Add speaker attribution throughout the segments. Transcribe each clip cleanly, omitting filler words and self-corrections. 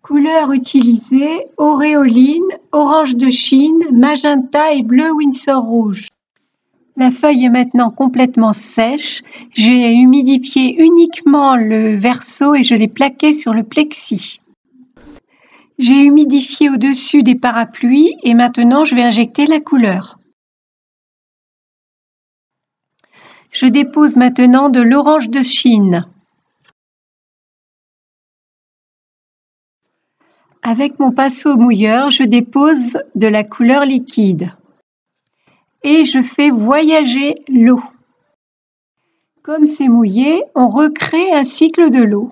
Speaker 1: Couleurs utilisées: auréoline, orange de Chine, magenta et bleu Winsor rouge. La feuille est maintenant complètement sèche. J'ai humidifié uniquement le verso et je l'ai plaqué sur le plexi. J'ai humidifié au-dessus des parapluies et maintenant je vais injecter la couleur. Je dépose maintenant de l'orange de Chine. Avec mon pinceau mouilleur, je dépose de la couleur liquide. Et je fais voyager l'eau. Comme c'est mouillé, on recrée un cycle de l'eau.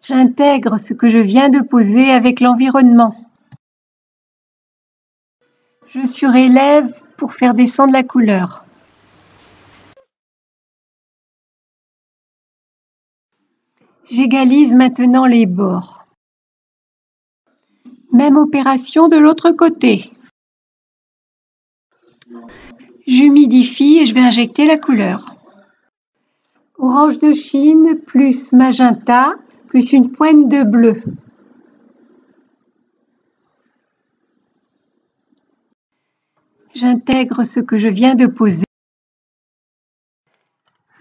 Speaker 1: J'intègre ce que je viens de poser avec l'environnement. Je surélève pour faire descendre la couleur. J'égalise maintenant les bords. Même opération de l'autre côté. J'humidifie et je vais injecter la couleur. Orange de Chine plus magenta plus une pointe de bleu. J'intègre ce que je viens de poser.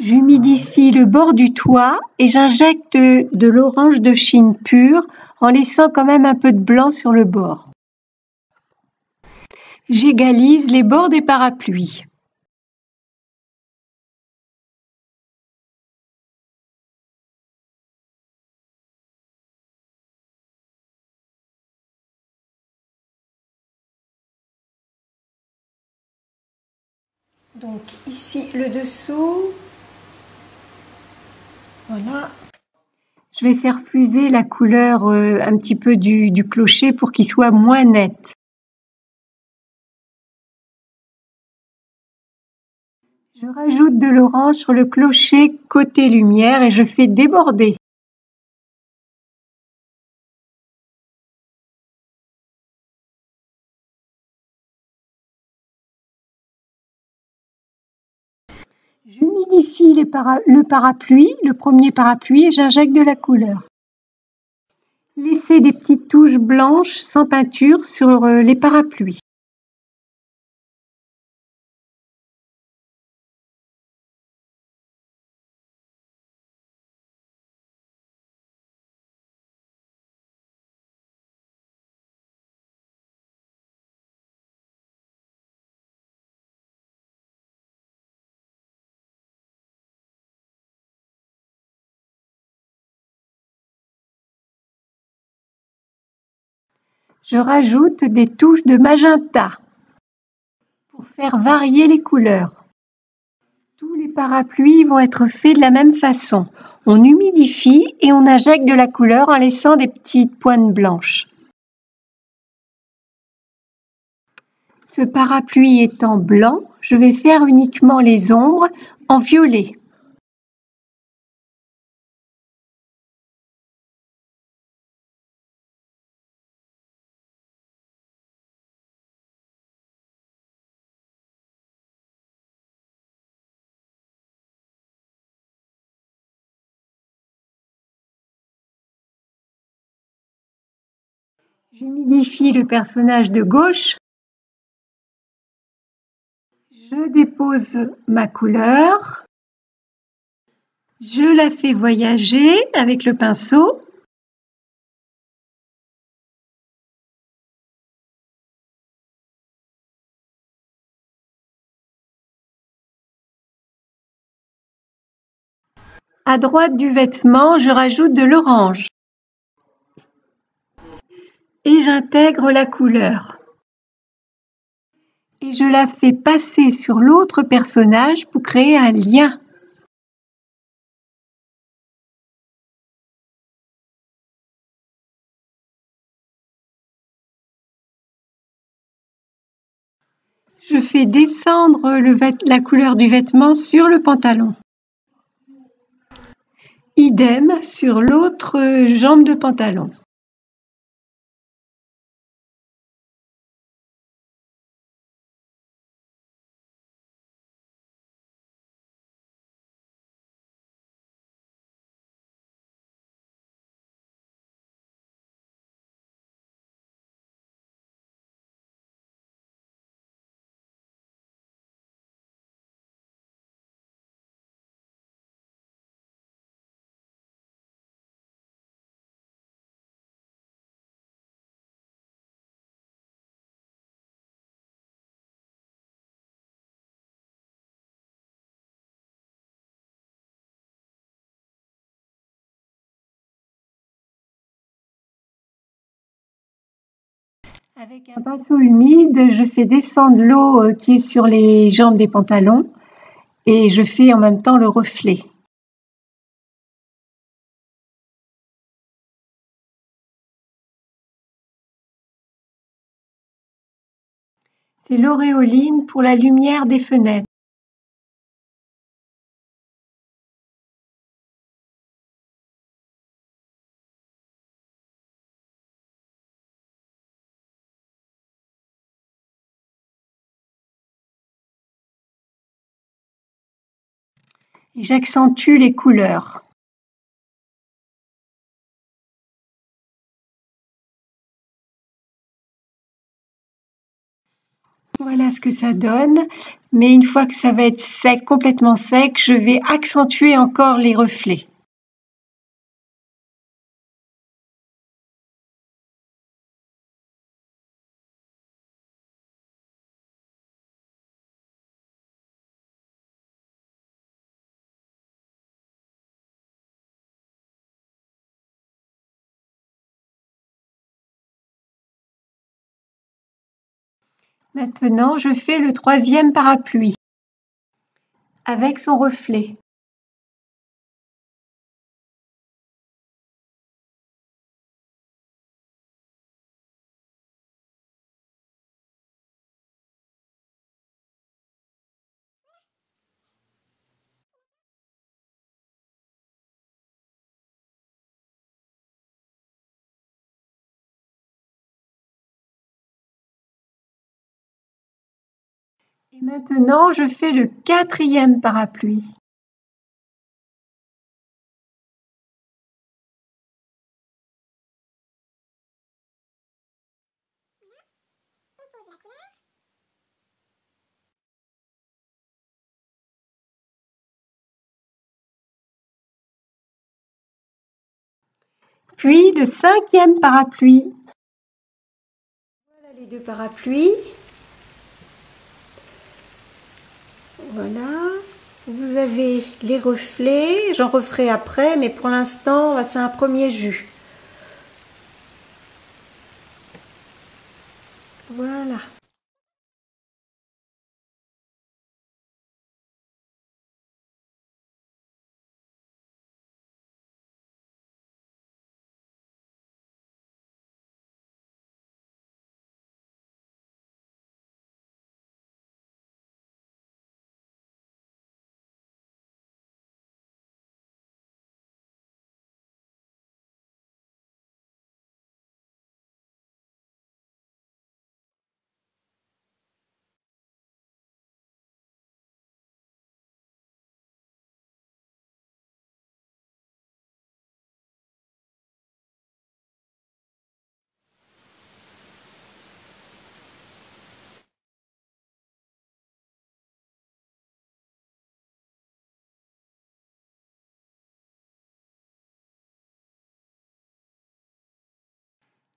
Speaker 1: J'humidifie le bord du toit et j'injecte de l'orange de Chine pur en laissant quand même un peu de blanc sur le bord. J'égalise les bords des parapluies. Donc ici le dessous. Voilà. Je vais faire fuser la couleur un petit peu du clocher pour qu'il soit moins net. Je rajoute de l'orange sur le clocher côté lumière et je fais déborder. J'humidifie le premier parapluie et j'injecte de la couleur. Laissez des petites touches blanches sans peinture sur les parapluies. Je rajoute des touches de magenta pour faire varier les couleurs. Tous les parapluies vont être faits de la même façon. On humidifie et on injecte de la couleur en laissant des petites pointes blanches. Ce parapluie étant blanc, je vais faire uniquement les ombres en violet. J'humidifie le personnage de gauche. Je dépose ma couleur. Je la fais voyager avec le pinceau. À droite du vêtement, je rajoute de l'orange. Et j'intègre la couleur. Et je la fais passer sur l'autre personnage pour créer un lien. Je fais descendre la couleur du vêtement sur le pantalon. Idem sur l'autre jambe de pantalon. Avec un pinceau humide, je fais descendre l'eau qui est sur les jambes des pantalons et je fais en même temps le reflet. C'est l'auréoline pour la lumière des fenêtres. Et j'accentue les couleurs. Voilà ce que ça donne, mais une fois que ça va être sec, complètement sec, je vais accentuer encore les reflets. Maintenant, je fais le troisième parapluie avec son reflet. Et maintenant, je fais le quatrième parapluie. Puis le cinquième parapluie. Voilà les deux parapluies. Voilà. Vous avez les reflets. J'en referai après, mais pour l'instant, c'est un premier jus. Voilà.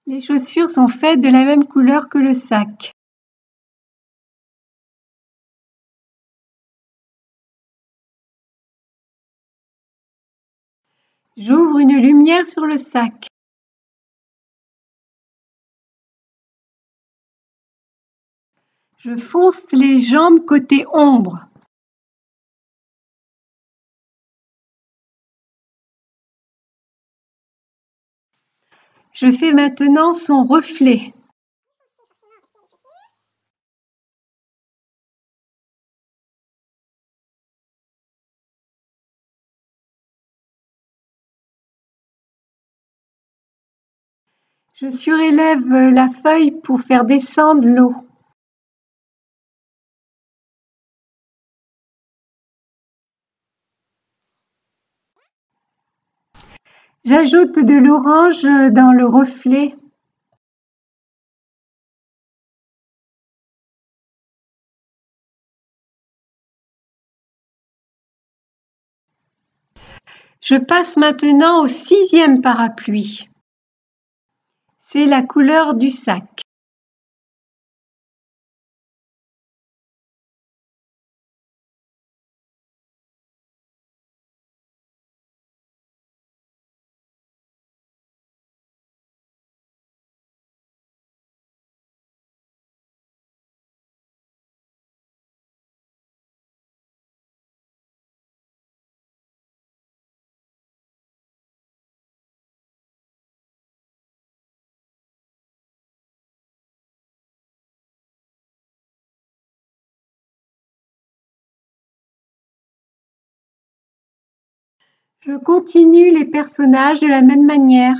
Speaker 1: Les chaussures sont faites de la même couleur que le sac. J'ouvre une lumière sur le sac. Je fonce les jambes côté ombre. Je fais maintenant son reflet. Je surélève la feuille pour faire descendre l'eau. J'ajoute de l'orange dans le reflet. Je passe maintenant au sixième parapluie. C'est la couleur du sac. Je continue les personnages de la même manière.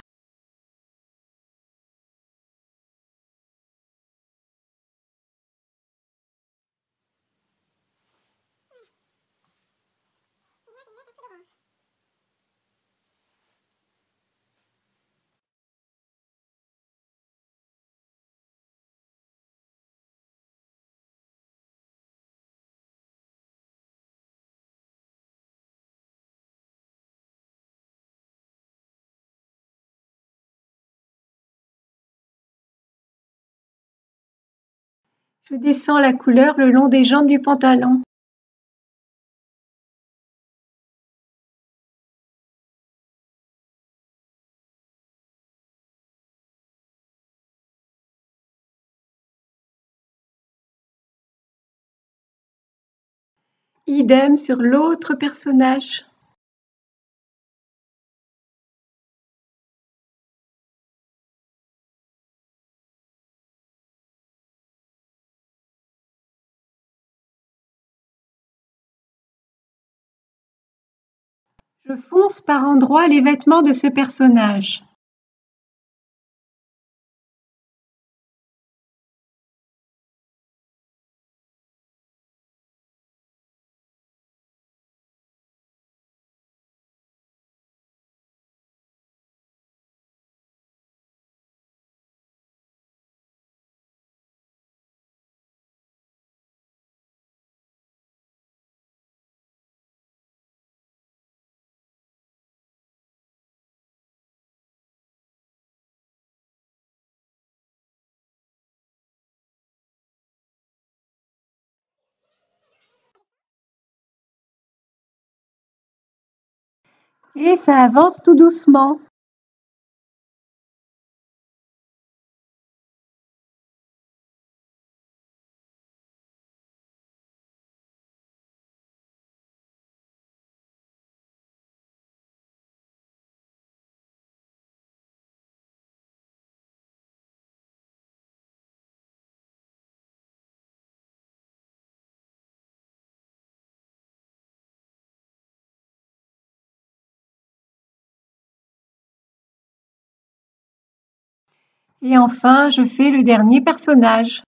Speaker 1: Je descends la couleur le long des jambes du pantalon. Idem sur l'autre personnage. Je fonce par endroits les vêtements de ce personnage. Et ça avance tout doucement. Et enfin, je fais le dernier personnage.